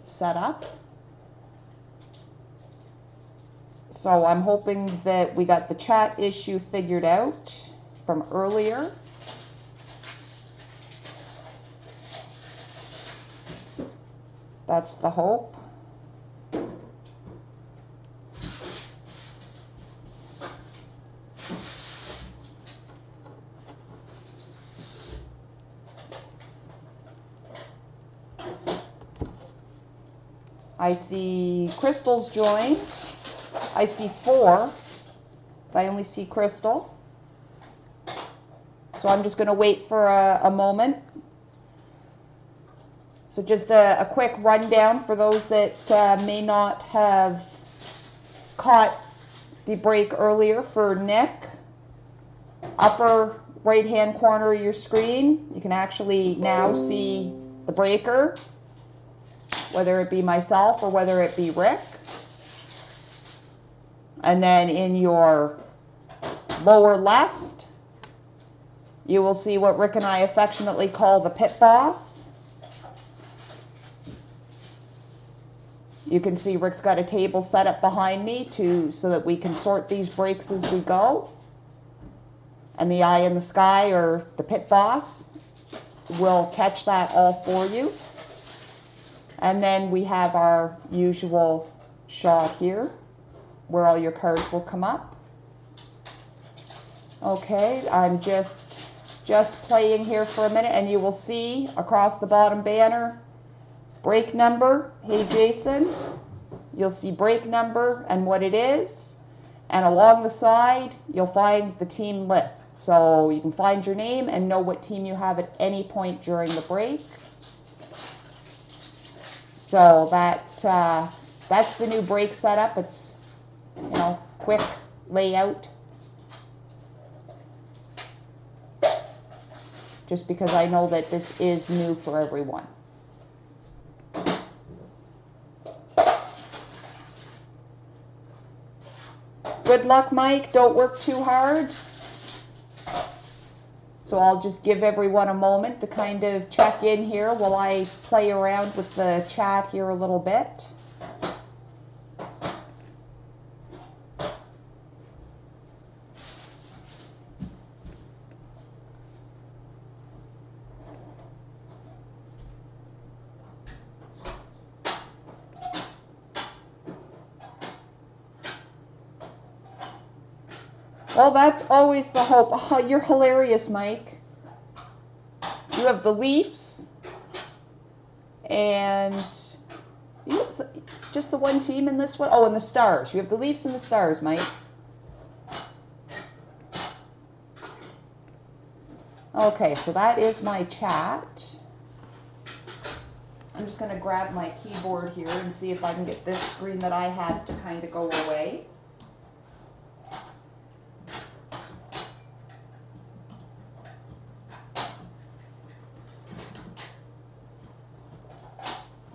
set up. So I'm hoping that we got the chat issue figured out from earlier. That's the hope. I see Crystal's joined. I see 4, but I only see Crystal. So I'm just going to wait for a moment. So just a quick rundown for those that may not have caught the break earlier for Nick. Upper right-hand corner of your screen, you can actually now see the breaker, whether it be myself or whether it be Rick. And then in your lower left, you will see what Rick and I affectionately call the pit boss. You can see Rick's got a table set up behind me so that we can sort these breaks as we go. And the eye in the sky, or the pit boss, will catch that all for you. And then we have our usual shot here, where all your cards will come up. Okay, I'm just playing here for a minute, and you will see across the bottom banner, break number. Hey Jason, you'll see break number and what it is, and along the side you'll find the team list, so you can find your name and know what team you have at any point during the break. So that's the new break setup. It's, you know, quick layout. Just because I know that this is new for everyone. Good luck, Mike. Don't work too hard. So I'll just give everyone a moment to kind of check in here while I play around with the chat here a little bit. Well, that's always the hope. Oh, you're hilarious, Mike. You have the Leafs and just the one team in this one. Oh, and the Stars. You have the Leafs and the Stars, Mike. Okay, so that is my chat. I'm just going to grab my keyboard here and see if I can get this screen that I have to kind of go away.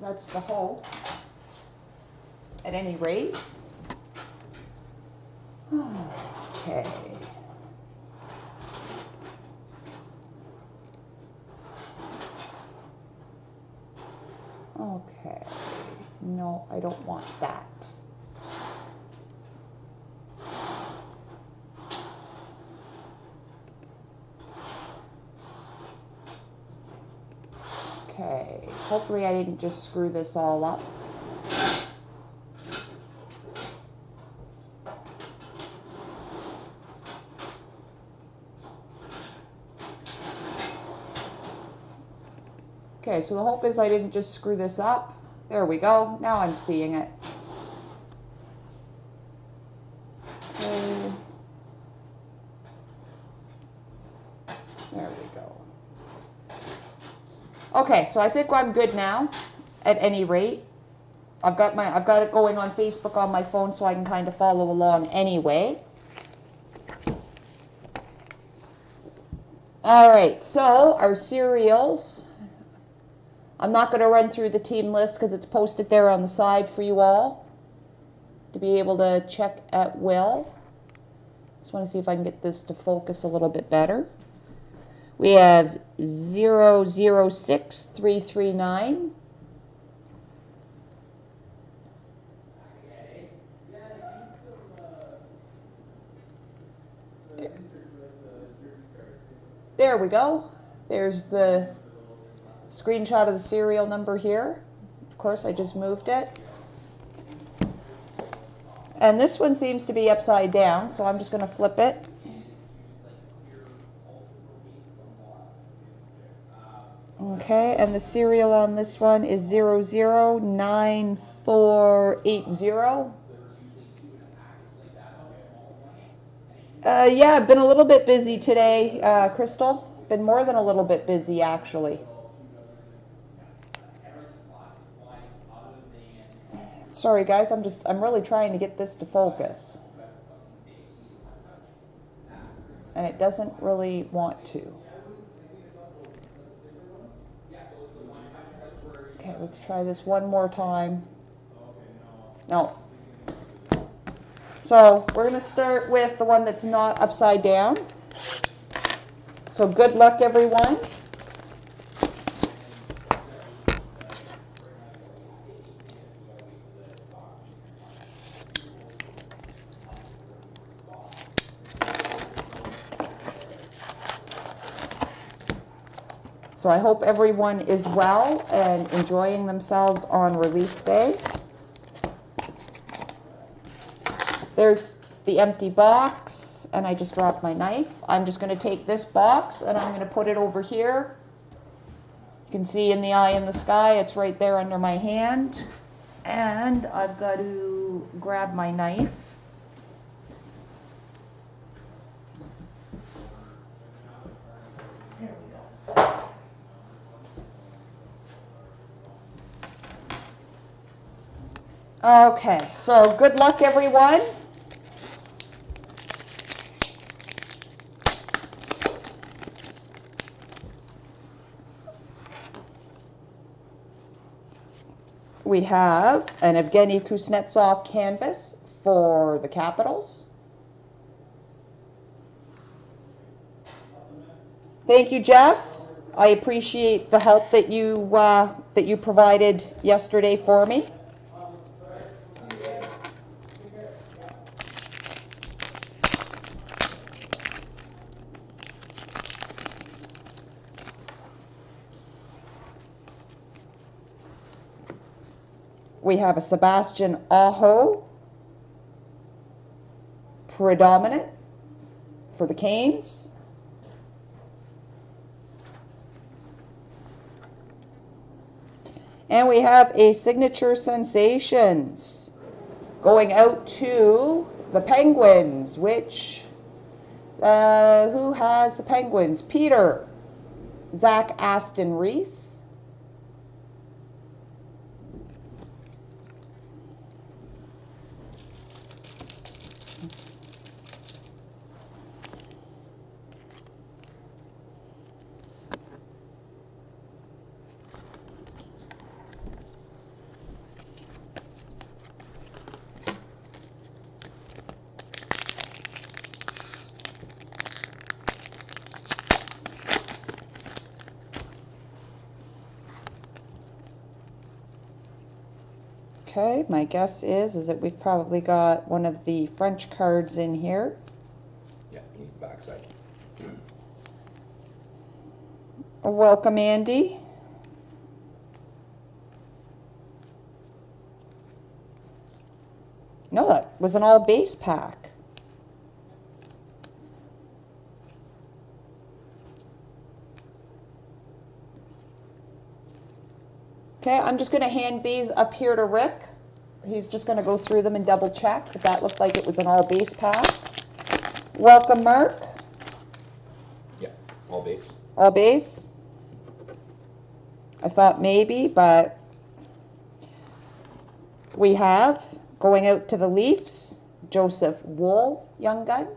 That's the hope, at any rate. Okay. Okay. No, I don't want that. Okay, hopefully I didn't just screw this all up. Okay, so the hope is I didn't just screw this up. There we go. Now I'm seeing it. Okay. There we go. Okay, so I think I'm good now, at any rate. I've got it going on Facebook on my phone so I can kind of follow along anyway. All right, so our serials. I'm not going to run through the team list because it's posted there on the side for you all to be able to check at will. Just want to see if I can get this to focus a little bit better. We have 006339, There we go. There's the screenshot of the serial number here. Of course, I just moved it. And this one seems to be upside down, so I'm just going to flip it. Okay, and the serial on this one is 009480. Yeah, I've been a little bit busy today, Crystal. Been more than a little bit busy, actually. Sorry, guys, I'm really trying to get this to focus. And it doesn't really want to. Okay, let's try this one more time. No. So we're going to start with the one that's not upside down. So good luck, everyone. So I hope everyone is well and enjoying themselves on release day. There's the empty box, and I just dropped my knife. I'm just going to take this box and I'm going to put it over here. You can see in the eye in the sky, it's right there under my hand. And I've got to grab my knife. Okay, so good luck, everyone. We have an Evgeny Kuznetsov canvas for the Capitals. Thank you, Jeff. I appreciate the help that you provided yesterday for me. We have a Sebastian Aho predominant for the Canes. And we have a Signature Sensations going out to the Penguins, which, who has the Penguins? Peter, Zach Aston Reese. Okay, my guess is that we've probably got one of the French cards in here. Yeah, he's backside. Welcome, Andy. No, that was an all base pack. Okay, I'm just going to hand these up here to Rick. He's just going to go through them and double check, but that looked like it was an all base pack. Welcome, Mark. Yeah, all base. All base. I thought maybe, but we have, going out to the Leafs, Joseph Wool, young gun.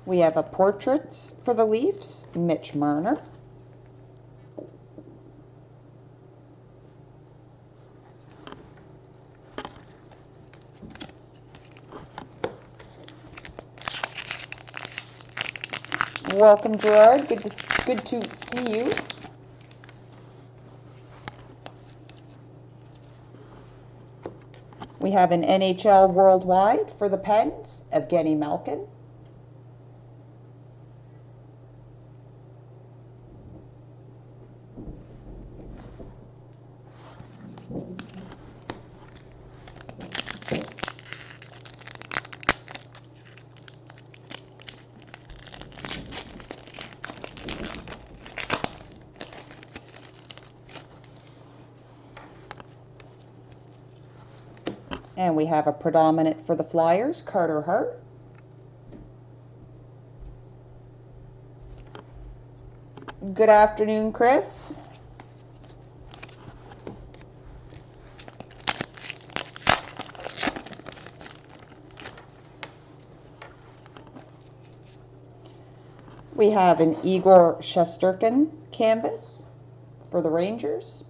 We have a portraits for the Leafs, Mitch Marner. Welcome, Gerard. Good to see you. We have an NHL Worldwide for the Pens, Evgeny Malkin. And we have a predominant for the Flyers, Carter Hart. Good afternoon, Chris. We have an Igor Shesterkin canvas for the Rangers.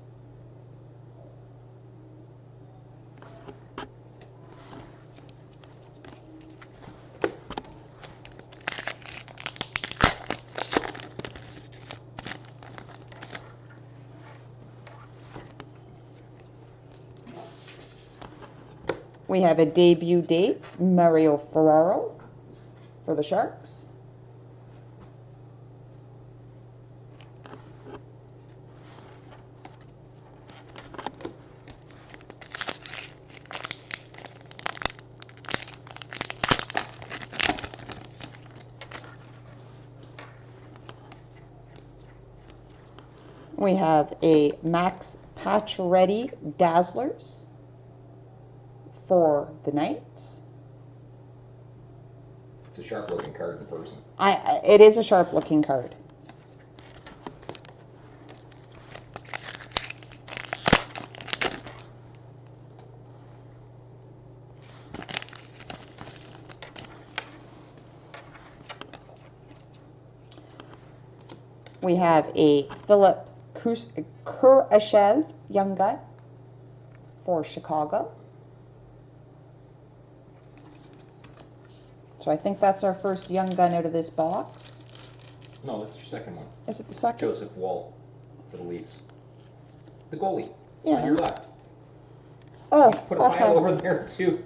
We have a debut dates, Mario Ferraro for the Sharks. We have a Max Pacioretty Dazzlers for the Knights. It's a sharp looking card in person. It is a sharp looking card. We have a Philip Kurashev Young Gun for Chicago. So I think that's our first Young Gun out of this box. No, that's your second one. Is it the second? Joseph Wall for the Leafs. The goalie. Yeah. On your left. Oh, Put a pile over there too.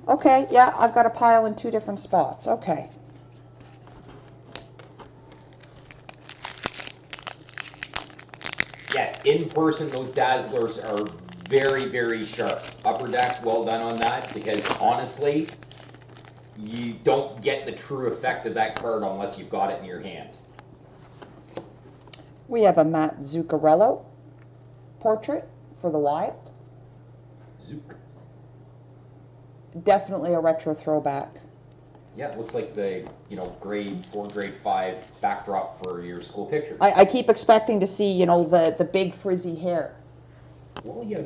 Okay, yeah, I've got a pile in two different spots. Okay. Yes, in person, those Dazzlers are very, very sharp. Upper Deck, well done on that, because honestly, you don't get the true effect of that card unless you've got it in your hand. We have a Matt Zuccarello portrait for the Wild. Zook. Definitely a retro throwback. Yeah, it looks like the, grade 4, grade 5 backdrop for your school pictures. I keep expecting to see, the big frizzy hair. Well, you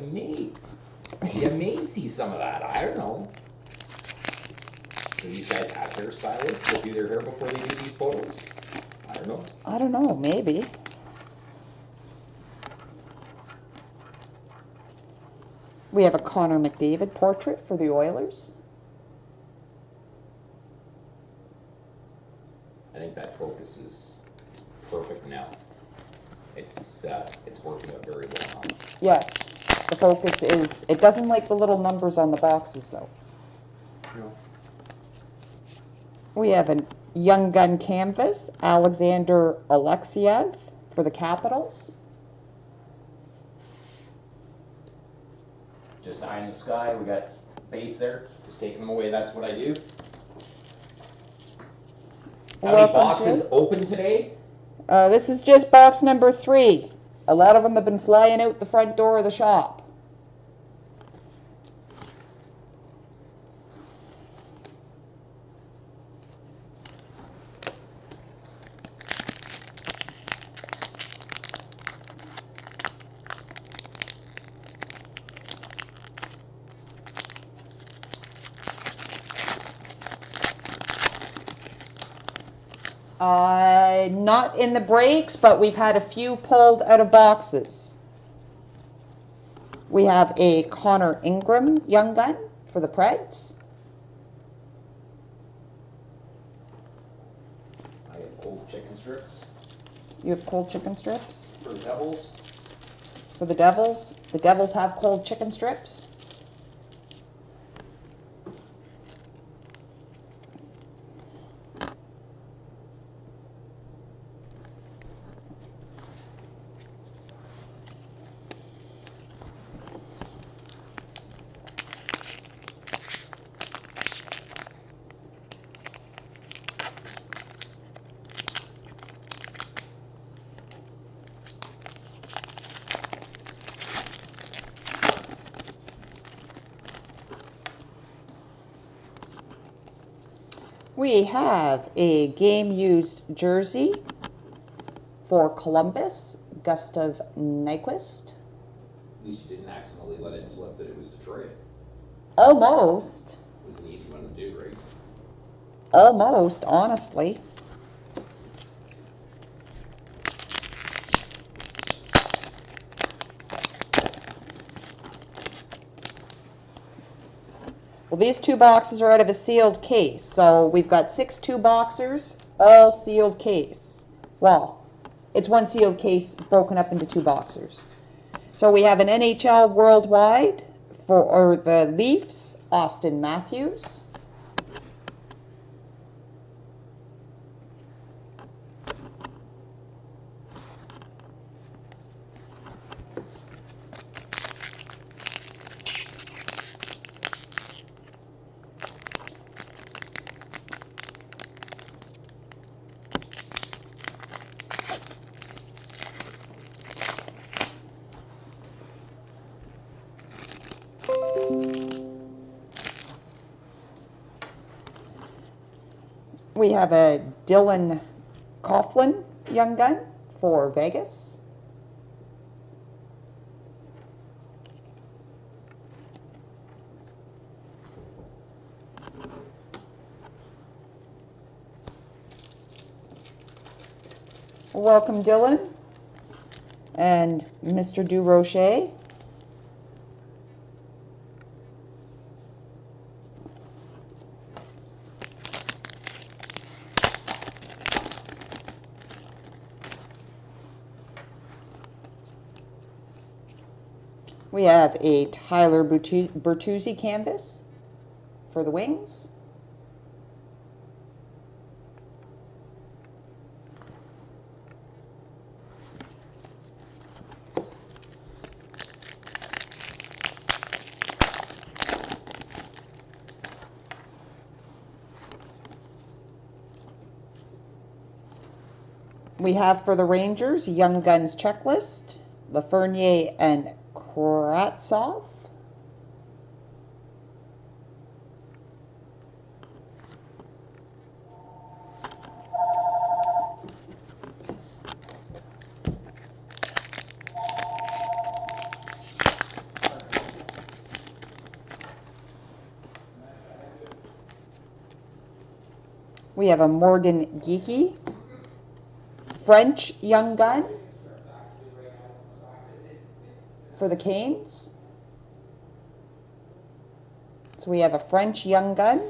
may see some of that. I don't know. Do these guys have hairstylists that do their hair before they do these photos? I don't know. I don't know, maybe. We have a Connor McDavid portrait for the Oilers. I think that focus is perfect now. It's working out very well now. Yes, the focus is, it doesn't like the little numbers on the boxes though. No. We have a Young Gun canvas, Alexander Alexiev for the Capitals. Just eye in the sky. We got base there. Just taking them away. That's what I do. How many boxes open today? This is just box number 3. A lot of them have been flying out the front door of the shop. Not in the breaks, but we've had a few pulled out of boxes. We have a Connor Ingram Young Gun for the Preds. I have cold chicken strips You have cold chicken strips? for the Devils. For the Devils? The Devils have cold chicken strips? We have a game-used jersey for Columbus, Gustav Nyquist. At least you didn't accidentally let it slip that it was Detroit. Almost. It was an easy one to do, right? Almost, honestly. Well, these 2 boxes are out of a sealed case, so we've got 6 2-boxers, all sealed case. Well, it's one sealed case broken up into 2 boxers. So we have an NHL Worldwide for the Leafs, Austin Matthews. We have a Dylan Coughlin Young Gun for Vegas. Welcome, Dylan and Mr. Durocher. We have a Tyler Bertuzzi canvas for the Wings. We have for the Rangers, Young Guns Checklist, Lafreniere and Kravtsov. We have a Morgan Geekie, French Young Gun for the Canes. So we have a French Young Gun,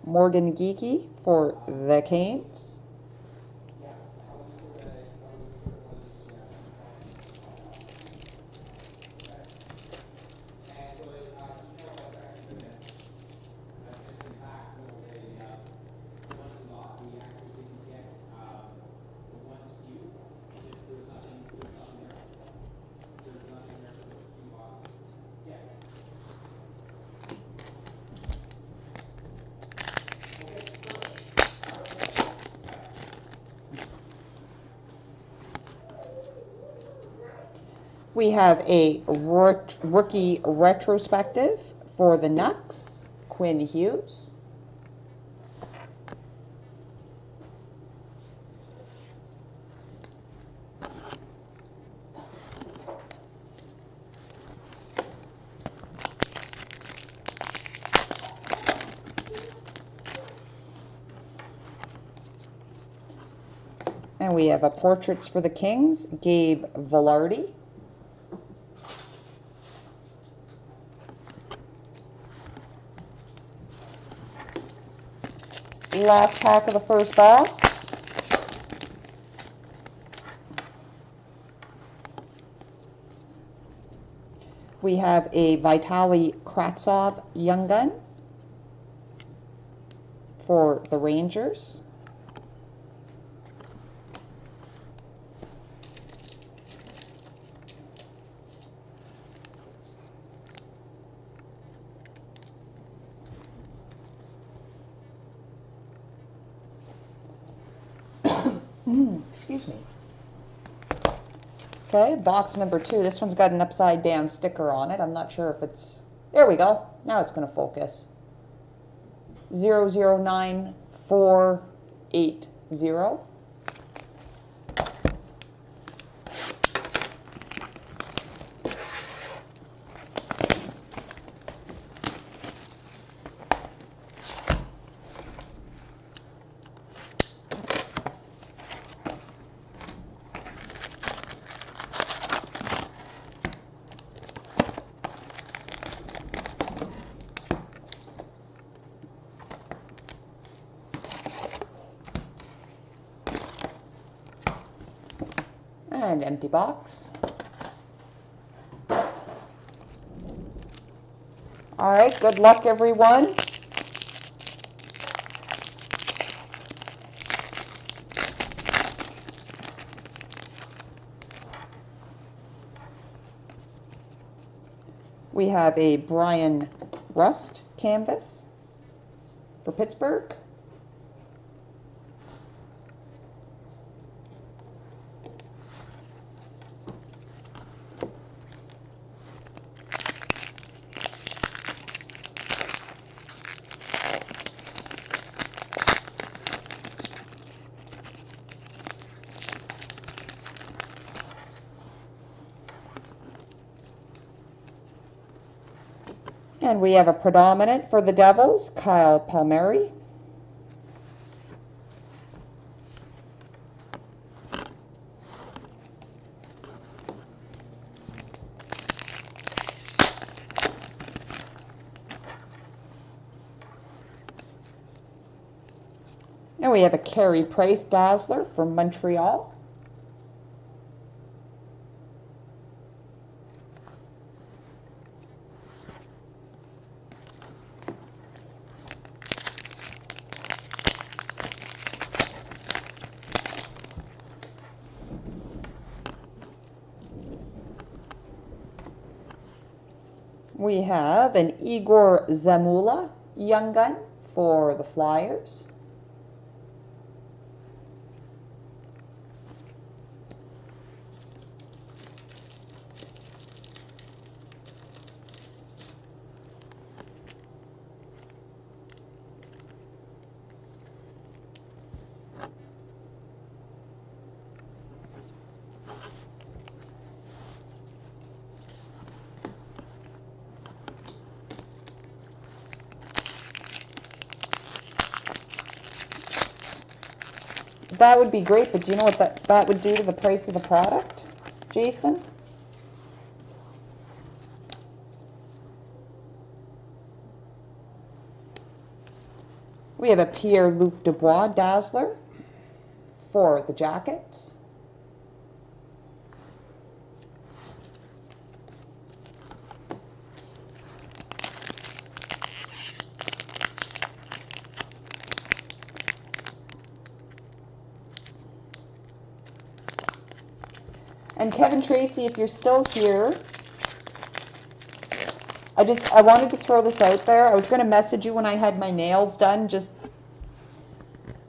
Morgan Geekie for the Canes. We have a rookie retrospective for the Nucks, Quinn Hughes. we have a Portraits for the Kings, Gabe Velarde. Last pack of the first box. We have a Vitaly Kravtsov Young Gun for the Rangers. Excuse me. Okay, box number 2. This one's got an upside down sticker on it. I'm not sure if it's... There we go. Now it's going to focus. 009480. And empty box. All right, good luck, everyone. We have a Brian Rust canvas for Pittsburgh. And we have a predominant for the Devils, Kyle Palmieri. And we have a Carey Price Dazzler from Montreal. We have an Igor Zamula Young Gun for the Flyers. That would be great, but do you know what that would do to the price of the product, Jason? We have a Pierre-Luc Dubois Dazzler for the Jackets. And Kevin Tracy, if you're still here, I wanted to throw this out there. I was going to message you when I had my nails done.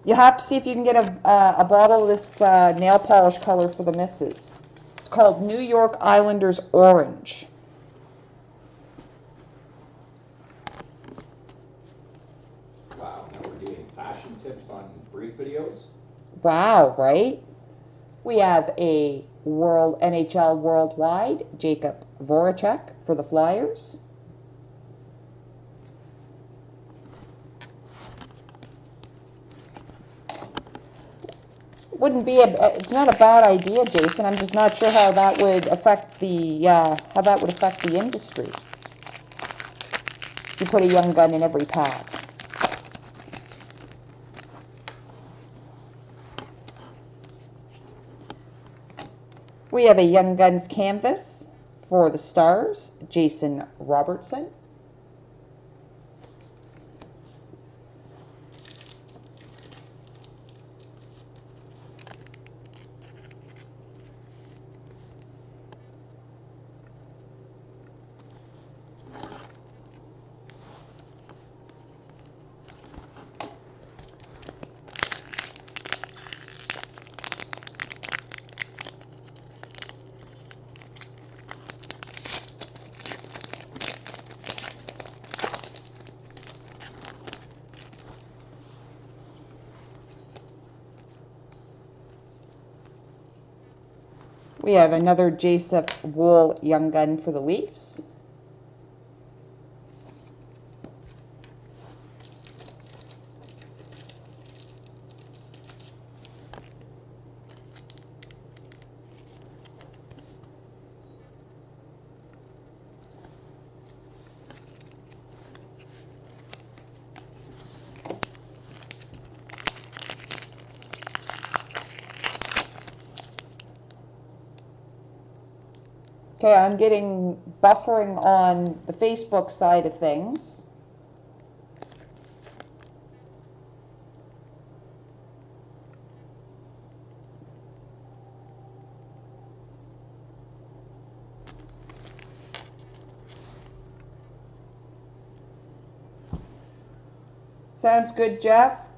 You have to see if you can get a bottle of this nail polish color for the missus. It's called New York Islanders Orange. Wow, now we're doing fashion tips on brief videos. Wow, right? We have a NHL Worldwide, Jacob Voracek for the Flyers. wouldn't be it's not a bad idea, Jason. I'm just not sure how that would affect the industry. You put a young gun in every pack. We have a Young Guns canvas for the Stars, Jason Robertson. We have another Joseph Wool Young Gun for the Leafs. Okay, I'm getting buffering on the Facebook side of things. Sounds good, Jeff.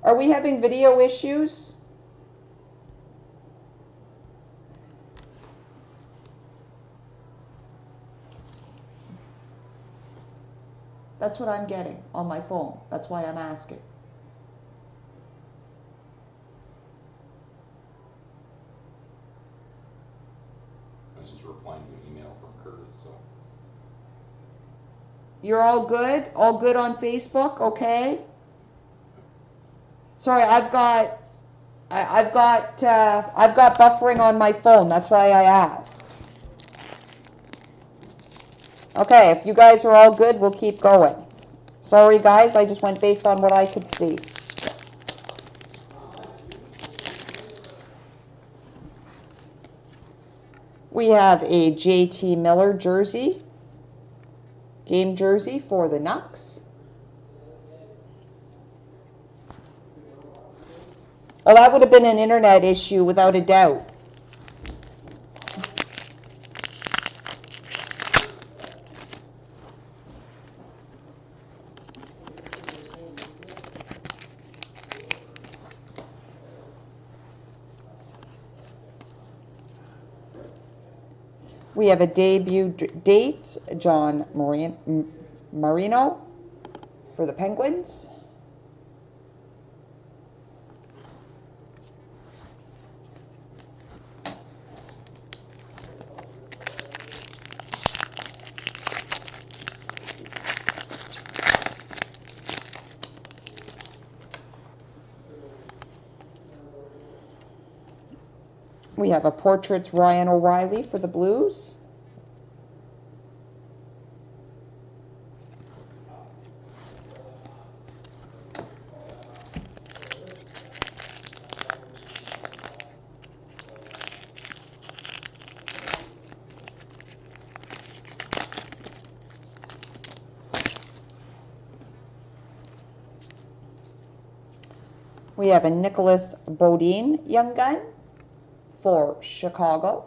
Are we having video issues? That's what I'm getting on my phone. That's why I'm asking. I was just replying to an email from Curtis, so. You're all good? All good on Facebook? Okay. Sorry, I've got buffering on my phone. That's why I asked. Okay, if you guys are all good, we'll keep going. Sorry, guys, I just went based on what I could see. We have a JT Miller jersey, game jersey for the Nucks. Well, that would have been an internet issue without a doubt. We have a debut date, John Marino for the Penguins. We have a Portraits Ryan O'Reilly for the Blues. We have a Nicholas Bodine Young Gun for Chicago.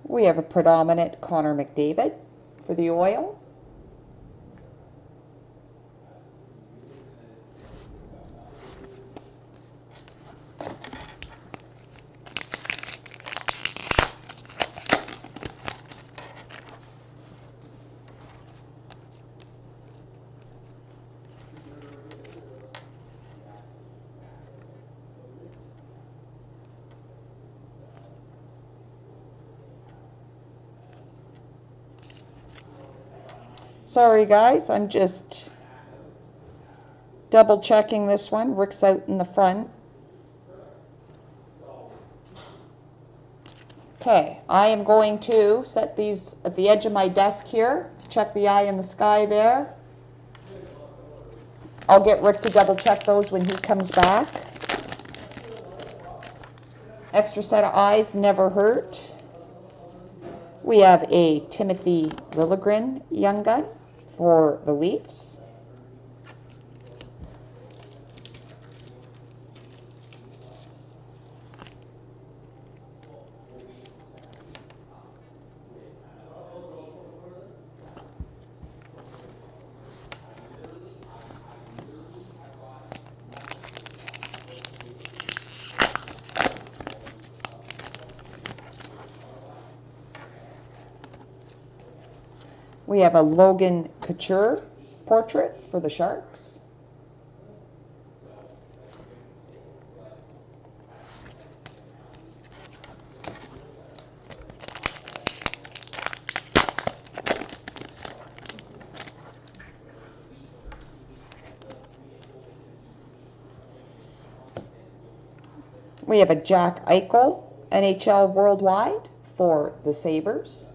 We have a predominant Connor McDavid for the Oil. Sorry guys, I'm just double checking this one. Rick's out in the front. Okay, I am going to set these at the edge of my desk here. Check the eye in the sky there. I'll get Rick to double check those when he comes back. Extra set of eyes never hurt. We have a Timothy Lilligren young gun for the Leafs. We have a Logan Couture portrait for the Sharks. We have a Jack Eichel NHL Worldwide for the Sabres.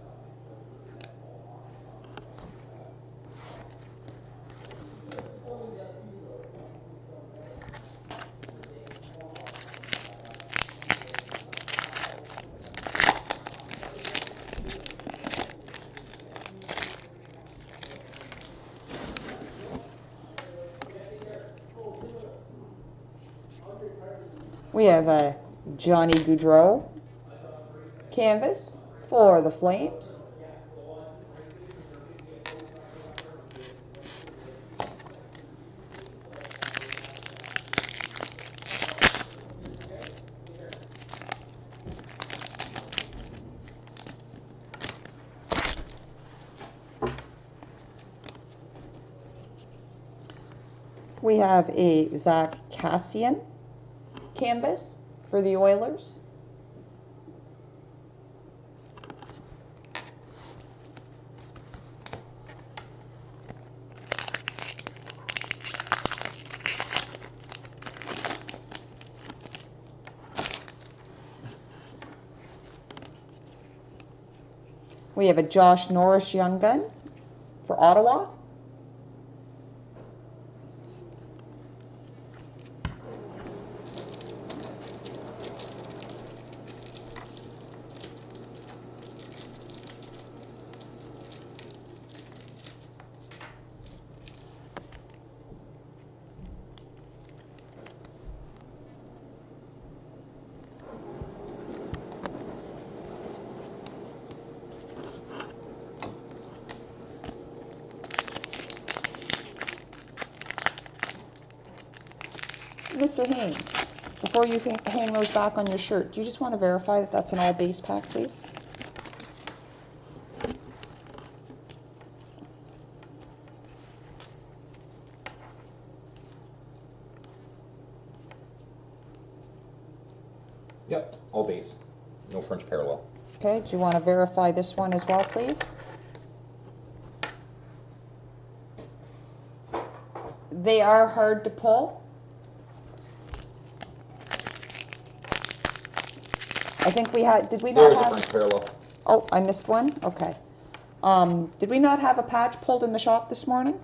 We have a Johnny Gaudreau canvas for the Flames. We have a Zach Cassian canvas for the Oilers. We have a Josh Norris young gun for Ottawa. Mr. Haynes, before you hang those back on your shirt, do you just want to verify that that's an all base pack, please? Yep, all base. No French parallel. Okay, do you want to verify this one as well, please? They are hard to pull. I think we had, did we not There's a have? French parallel. Oh, I missed one? Okay. Did we not have a patch pulled in the shop this morning?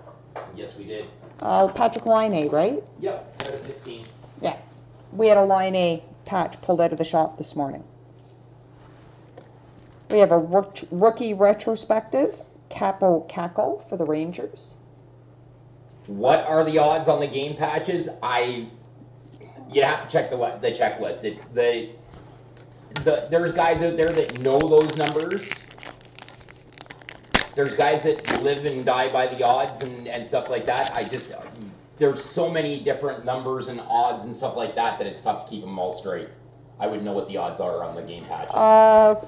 Yes, we did. Patrick Line A, right? Yep, out of 15. Yeah. We had a Line A patch pulled out of the shop this morning. We have a rookie retrospective, Capo Caco for the Rangers. What are the odds on the game patches? You have to check the checklist. It's there's guys out there that know those numbers. There's guys that live and die by the odds and stuff like that. There's so many different numbers and odds and stuff like that that it's tough to keep them all straight. I would know what the odds are on the game patches.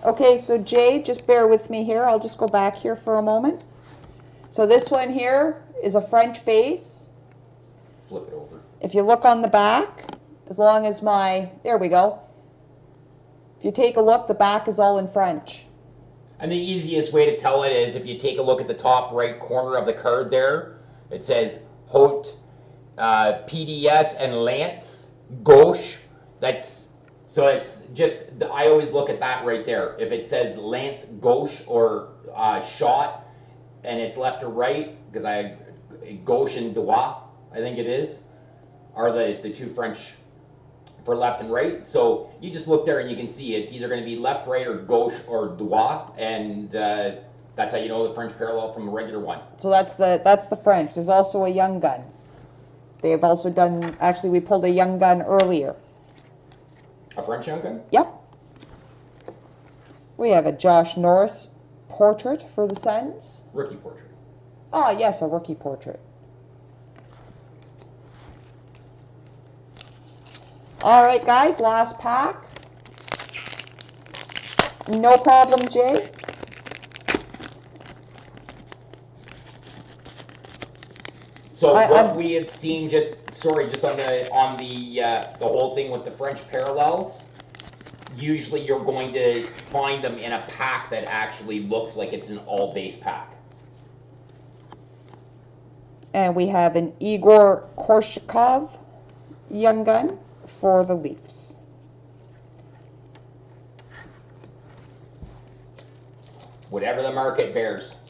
Okay, so Jay, just bear with me here. I'll just go back here for a moment. So this one here is a French base. Flip it over. If you look on the back, as long as there we go. If you take a look, the back is all in French. And the easiest way to tell it is if you take a look at the top right corner of the card there, it says Haute PDS and Lance Gauche. So it's just, I always look at that right there. If it says Lance Gauche or shot and it's left or right, because Gauche and Droit, I think it is, are the two French for left and right. So you just look there and you can see it's either going to be left, right, or gauche or droit, and that's how you know the French parallel from a regular one. So that's the French. There's also a young gun. They have also done, actually we pulled a young gun earlier. A French young gun? Yep. We have a Josh Norris portrait for the Sens. Rookie portrait. Ah, yes, a rookie portrait. All right, guys, last pack. No problem, Jay. So what we have seen, just on the whole thing with the French parallels, usually you're going to find them in a pack that actually looks like it's an all base pack. And we have an Igor Korshakov young gun for the Leafs. Whatever the market bears.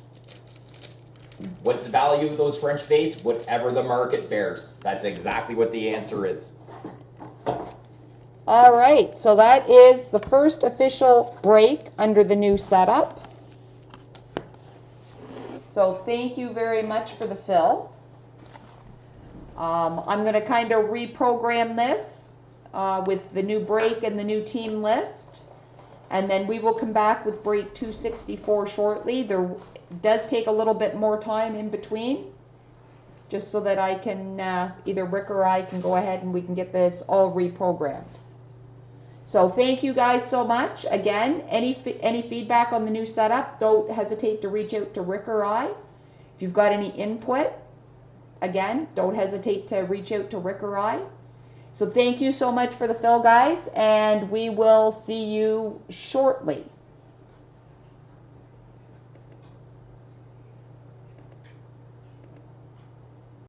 What's the value of those French base? Whatever the market bears. That's exactly what the answer is. All right, so that is the first official break under the new setup. So thank you very much for the fill. I'm going to kind of reprogram this with the new break and the new team list. And then we will come back with break 264 shortly. There does take a little bit more time in between, just so that I can, either Rick or I can go ahead and we can get this all reprogrammed. So thank you guys so much. Again, any feedback on the new setup, don't hesitate to reach out to Rick or I. If you've got any input, again, don't hesitate to reach out to Rick or I. So thank you so much for the fill, guys, and we will see you shortly.